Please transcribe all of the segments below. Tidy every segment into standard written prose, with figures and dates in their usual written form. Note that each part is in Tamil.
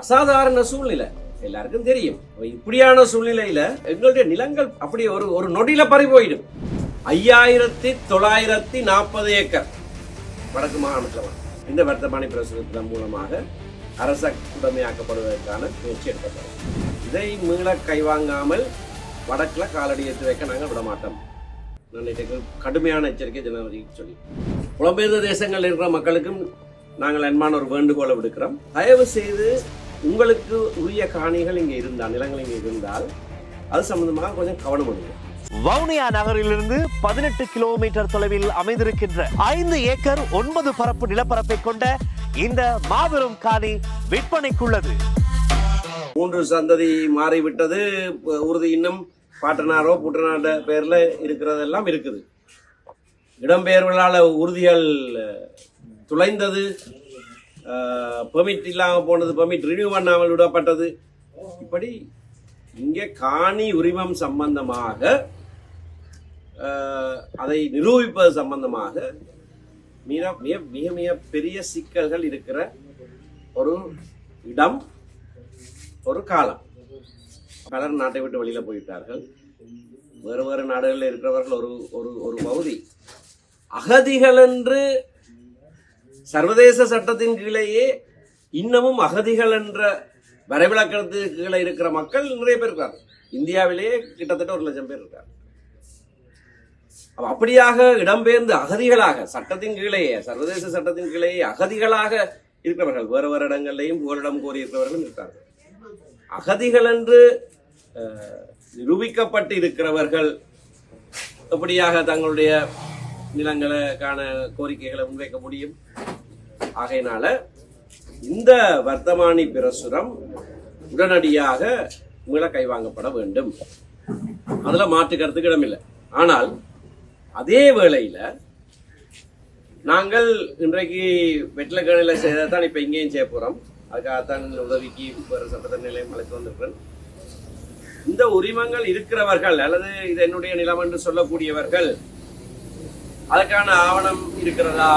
அசாதாரண சூழ்நிலை எல்லாருக்கும் தெரியும். இப்படியான சூழ்நிலையில எங்களுடைய நிலங்கள் அப்படி ஒரு ஒரு நொடியில பறி போயிடும். 5940 ஏக்கர் வடக்கு மாகாணத்தில் இந்த வர்த்தமானி பிரசுரத்தின் மூலமாக அரச உடைமையாக்கப்படுவதற்கான முயற்சி எடுக்கப்படும். இதை மீள கைவாங்காமல் வடக்குல காலடி எடுத்து வைக்க நாங்கள் விட மாட்டோம். நான் கடுமையான எச்சரிக்கை ஜனாதிபதிக்கு சொல்லி புலம்பெயர்ந்த தேசங்களில் இருக்கிற மக்களுக்கும் நாங்கள் அன்பான ஒரு வேண்டுகோளை விடுக்கிறோம். தயவு செய்து உங்களுக்கு உரிய காணிகள் இங்கே இருந்தால், நிலங்கள் இங்கே இருந்தால் அது சம்பந்தமாக கொஞ்சம் கவனம் எடுங்க. வவுனியா நகரிலிருந்து 18 கிலோமீட்டர் தொலைவில் அமைந்திருக்கின்ற 5 ஏக்கர் 9 பரப்பு நிலப்பரப்பை கொண்ட இந்த மாபெரும் காணி விற்பனைக்குள்ளது. 3 சந்ததி மாறிவிட்டது. உறுதி இன்னும் பாட்டனாரோ பூட்டனார பேர்ல இருக்கிறதெல்லாம் இருக்குது. இடம்பெயர்வுகளால உறுதிகள் துளைந்தது, பெர்மிட் இல்லாமல் போனது, பெர்மிட் ரினியூ பண்ணாமல் விடப்பட்டது. இப்படி இங்கே காணி உரிமம் சம்பந்தமாக அதை நிரூபிப்பது சம்பந்தமாக மிக மிக மிக மிக பெரிய சிக்கல்கள் இருக்கிற ஒரு இடம், ஒரு காலம். பலர் நாட்டை விட்டு வெளியில போயிட்டார்கள். வேறு வேறு நாடுகளில் இருக்கிறவர்கள் ஒரு ஒரு ஒரு பகுதி அகதிகள் என்று சர்வதேச சட்டத்தின் கீழேயே இன்னமும் அகதிகள் என்ற வரைவிலக்கணத்துக்கு கீழே இருக்கிற மக்கள் நிறைய பேர் இருக்காங்க. இந்தியாவிலேயே கிட்டத்தட்ட 1 லட்சம் பேர் இருக்காங்க. அப்படியாக இடம்பெயர்ந்து அகதிகளாக சட்டத்தின் கீழேயே, சர்வதேச சட்டத்தின் கீழேயே அகதிகளாக இருக்கிறவர்கள் வேறு வேறு இடங்கள்லையும் புகலிடம் கோரி இருக்கிறவர்களும் இருக்காங்க. அகதிகள் என்று நிரூபிக்கப்பட்டு இருக்கிறவர்கள் எப்படியாக தங்களுடைய நிலங்களுக்கான கோரிக்கைகளை முன்வைக்க முடியும்? ஆகையினால இந்த வர்த்தமானி பிரசுரம் உடனடியாக மீள கைவாங்கப்பட வேண்டும். அதுல மாற்று கருத்துக்கு இடமில்லை. ஆனால் அதே வேளையில நாங்கள் இன்றைக்கு வெற்றிலக்கணில செய்ததான் இப்ப இங்கேயும் செய்ய போறோம். அதுக்காகத்தான் உதவிக்கு வேறு சட்டத்த நிலையம் அழைத்து வந்திருக்கிறேன். இந்த உரிமங்கள் இருக்கிறவர்கள் அல்லது இது என்னுடைய நிலம் என்று சொல்லக்கூடியவர்கள் அதுக்கான ஆவணம் இருக்கிறதா,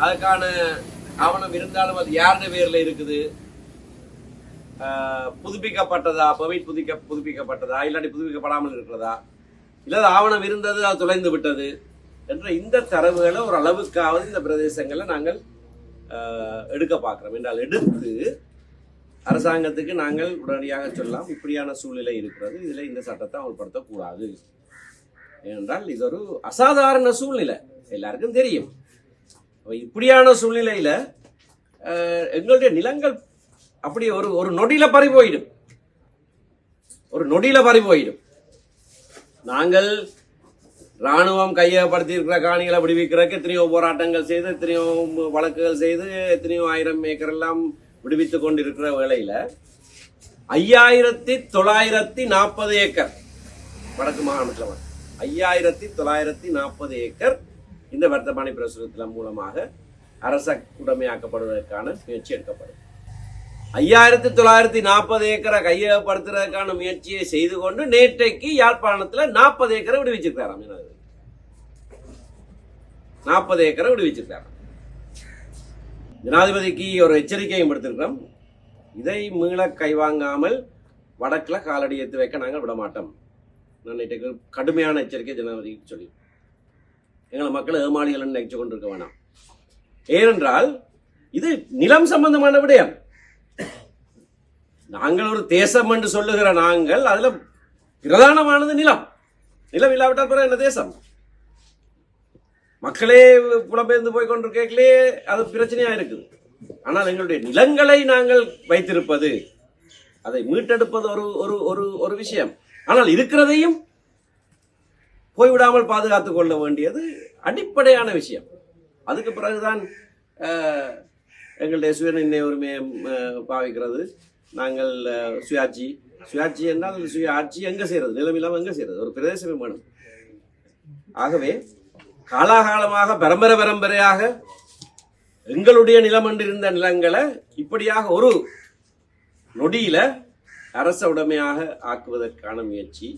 அதுக்கான ஆவணம் இருந்தாலும் அது யாருடைய பேர்ல இருக்குது, புதுப்பிக்கப்பட்டதா, பெர்மிட் புதுப்பிக்கப்பட்டதா, இல்லாட்டி புதுப்பிக்கப்படாமல் இருக்கிறதா, இல்லாத ஆவணம் இருந்தது அது தொலைந்து விட்டது என்ற இந்த தரவுகளை ஒரு அளவுக்காவது இந்த பிரதேசங்களை நாங்கள் எடுக்க பார்க்கிறோம். என்றால் எடுத்து அரசாங்கத்துக்கு நாங்கள் உடனடியாக சொல்லலாம், இப்படியான சூழ்நிலை இருக்கிறது, இதுல இந்த சட்டத்தை அமல்படுத்தக்கூடாது. ஏனென்றால் இது ஒரு அசாதாரண சூழ்நிலை எல்லாருக்கும் தெரியும். இப்படியான சூழ்நிலையில எங்களுடைய நிலங்கள் அப்படி ஒரு ஒரு நொடியில பறி போயிடும். ஒரு நொடியில பறி போயிடும். நாங்கள் ராணுவம் கையகப்படுத்தி இருக்கிற காணிகளை விடுவிக்கிறதுக்கு எத்தனையோ போராட்டங்கள் செய்து, எத்தனையோ வழக்குகள் செய்து, எத்தனையோ 1000 ஏக்கர் எல்லாம் விடுவித்துக் கொண்டிருக்கிற வேளையில 5940 ஏக்கர் வடக்கு மாகாணத்தில் 5940 ஏக்கர் இந்த வர்த்தமானி பிரசுரத்தின் மூலமாக அரச உடைமையாக்கப்படுவதற்கான முயற்சி எடுக்கப்படும். 5940 ஏக்கரை கையகப்படுத்துறதுக்கான முயற்சியை செய்து கொண்டு நேற்றைக்கு யாழ்ப்பாணத்தில் 40 ஏக்கரை விடுவிச்சிருக்காராம். 40 ஏக்கரை விடுவிச்சிருக்காராம். ஜனாதிபதிக்கு ஒரு எச்சரிக்கையும் எடுத்திருக்கிறோம். இதை மீள கைவாங்காமல் வடக்குல காலடி எடுத்து வைக்க நாங்கள் விட மாட்டோம். நான் நேற்று கடுமையான எச்சரிக்கை ஜனாதிபதிக்கு சொல்லி எங்களை மக்கள் ஏமாளிகள் நினைச்சு கொண்டிருக்க வேணாம். ஏனென்றால் இது நிலம் சம்பந்தமான விடயம். நாங்கள் ஒரு தேசம் என்று சொல்லுகிற நாங்கள் அதுல பிரதானமானது நிலம். நிலம் இல்லாவிட்டால் பிறகு என்ன தேசம்? மக்களே புலம்பெயர்ந்து போய் கொண்டிருக்கே அது பிரச்சனையா இருக்குது. ஆனால் எங்களுடைய நிலங்களை நாங்கள் வைத்திருப்பது, அதை மீட்டெடுப்பது ஒரு ஒரு ஒரு விஷயம். ஆனால் இருக்கிறதையும் போய்விடாமல் பாதுகாத்துக் கொள்ள வேண்டியது அடிப்படையான விஷயம். அதுக்கு பிறகுதான் எங்களுடைய சுயநிர்ணய உரிமையை பாவிக்கிறது. நாங்கள் சுயாட்சி என்றால் சுய ஆட்சி எங்க செய்யறது? நிலம் இல்லாமல் எங்க செய்யறது? ஒரு பிரதேசமே வேணும். ஆகவே காலாகாலமாக பரம்பரையாக எங்களுடைய நிலம் என்றிருந்த நிலங்களை இப்படியாக ஒரு நொடியில அரச உடைமையாக ஆக்குவதற்கான முயற்சி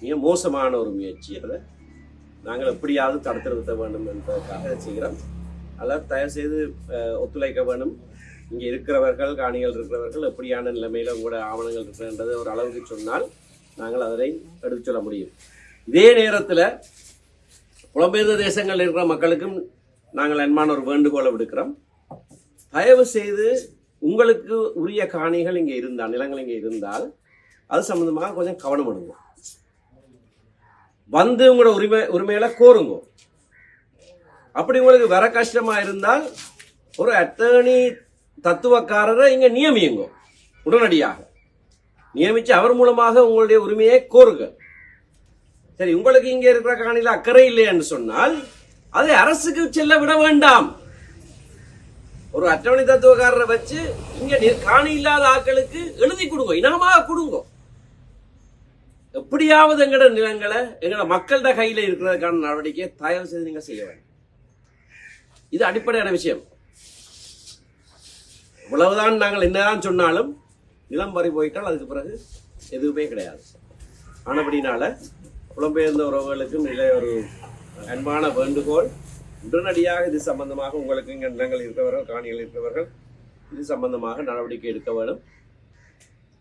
மிக மோசமான ஒரு முயற்சி. அதை நாங்கள் எப்படியாவது தடுத்து நிறுத்த வேண்டும் என்பதற்காக செய்கிறோம். அல்லது தயவு செய்து ஒத்துழைக்க வேண்டும். இங்கே இருக்கிறவர்கள் காணிகள் இருக்கிறவர்கள் எப்படியான நிலைமையில் உங்களோட ஆவணங்கள் இருக்கிறன்றது ஒரு அளவுக்கு சொன்னால் நாங்கள் அதனை எடுத்து சொல்ல முடியும். இதே நேரத்தில் புலம்பெயர்ந்த தேசங்களில் இருக்கிற மக்களுக்கும் நாங்கள் அன்பான ஒரு வேண்டுகோளை விடுக்கிறோம். தயவு செய்து உங்களுக்கு உரிய காணிகள் இங்கே இருந்தால், நிலங்கள் இங்கே இருந்தால் அது சம்பந்தமாக கொஞ்சம் கவனம் எடுங்க. வந்து உங்களோட உரிமைகளை கோருங்க. அப்படி உங்களுக்கு வர கஷ்டமா இருந்தால் ஒரு அட்டர்னி தத்துவக்காரரை இங்க நியமியுங்க. உடனடியாக நியமிச்சு அவர் மூலமாக உங்களுடைய உரிமையை கோருங்க. சரி, உங்களுக்கு இங்க இருக்கிற காணியில அக்கறை இல்லை என்று சொன்னால் அதை அரசுக்கு செல்ல விட வேண்டாம். ஒரு அட்டர்னி தத்துவக்காரரை வச்சு இங்க காணி இல்லாத ஆட்களுக்கு எழுதி கொடுங்க, இனமாக கொடுங்க. எப்படியாவது எங்கட நிலங்களை எங்கட மக்கள்கிட்ட கையில இருக்கிறதுக்கான நடவடிக்கையை தயவு செய்து நீங்க செய்ய வேண்டும். இது அடிப்படையான விஷயம். இவ்வளவுதான் நாங்கள் என்னதான் சொன்னாலும் நிலம் பறி போயிட்டால் அதுக்கு பிறகு எதுவுமே கிடையாது. ஆனபடினால புலம்பெயர்ந்த உறவுகளுக்கும் ஒரு அன்பான வேண்டுகோள், உடனடியாக இது சம்பந்தமாக உங்களுக்கு இங்கே நிலங்கள் இருக்கிறவர்கள் காணிகள் இருக்கிறவர்கள் இது சம்பந்தமாக நடவடிக்கை எடுக்க வேண்டும்.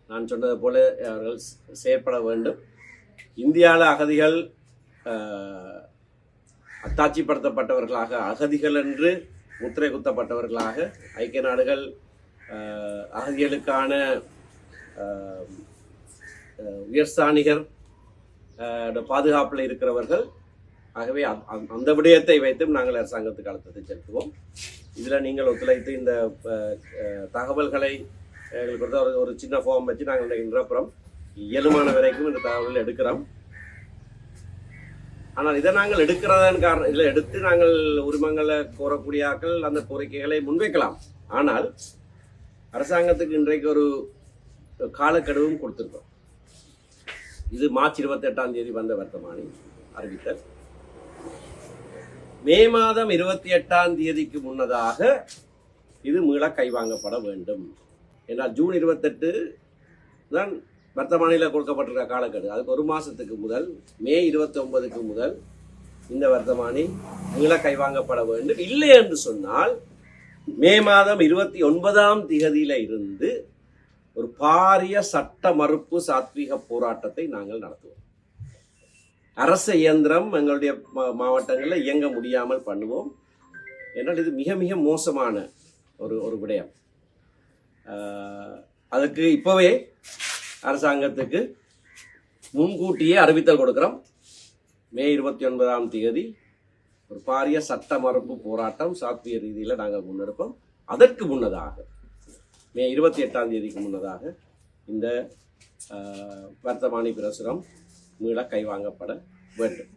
நான் சொன்னது போல அவர்கள் செயற்பட வேண்டும். இந்தியாவில் அகதிகள் அத்தாட்சிப்படுத்தப்பட்டவர்களாக, அகதிகள் என்று முத்திரை குத்தப்பட்டவர்களாக, ஐக்கிய நாடுகள் அகதிகளுக்கான உயர்ஸ்தானிகர் பாதுகாப்பில் இருக்கிறவர்கள். ஆகவே அந்த விடயத்தை வைத்தும் நாங்கள் அரசாங்கத்துக்கு அழுத்தத்தை செலுத்துவோம். இதில் நீங்கள் ஒத்துழைத்து இந்த தகவல்களை எங்களுக்கு ஒரு சின்ன ஃபார்ம் வச்சு நாங்கள் நிரப்புறோம். இயலுமான வரைக்கும் இந்த தகவல்கள் எடுக்கிறோம். ஆனால் இதை நாங்கள் எடுக்கிறதன் காரணம், இதில் எடுத்து நாங்கள் உரிமங்களை கோரக்கூடிய ஆக்கள் அந்த கோரிக்கைகளை முன்வைக்கலாம். ஆனால் அரசாங்கத்துக்கு இன்றைக்கு ஒரு காலக்கெடுவும் கொடுத்திருக்கோம். இது மார்ச் 28 வந்த வர்த்தமானி அறிவித்தல். மே மாதம் 28 முன்னதாக இது மீள கைவாங்கப்பட வேண்டும். ஏன்னால் ஜூன் 28 தான் வர்த்தமானியில் கொடுக்கப்பட்டிருக்க காலக்கெடு. அதுக்கு ஒரு மாசத்துக்கு முதல் மே 29 முதல் இந்த வர்த்தமானி மீள கைவாங்கப்பட வேண்டும். இல்லை என்று சொன்னால் மே மாதம் 29 இருந்து ஒரு பாரிய சட்ட மறுப்பு சாத்வீக போராட்டத்தை நாங்கள் நடத்துவோம். அரச இயந்திரம் எங்களுடைய மாவட்டங்களில் இயங்க முடியாமல் பண்ணுவோம். என்றால் இது மிக மிக மோசமான ஒரு விடயம். அதுக்கு இப்போவே அரசாங்கத்துக்கு முன்கூட்டியே அறிவித்தல் கொடுக்கிறோம். மே 29 ஒரு பாரிய சட்ட மறுப்பு போராட்டம் சாத்வீக ரீதியில் நாங்கள் முன்னெடுப்போம். அதற்கு முன்னதாக மே 28 முன்னதாக இந்த வர்த்தமானி பிரசுரம் மீள கைவாங்கப்பட வேண்டும்.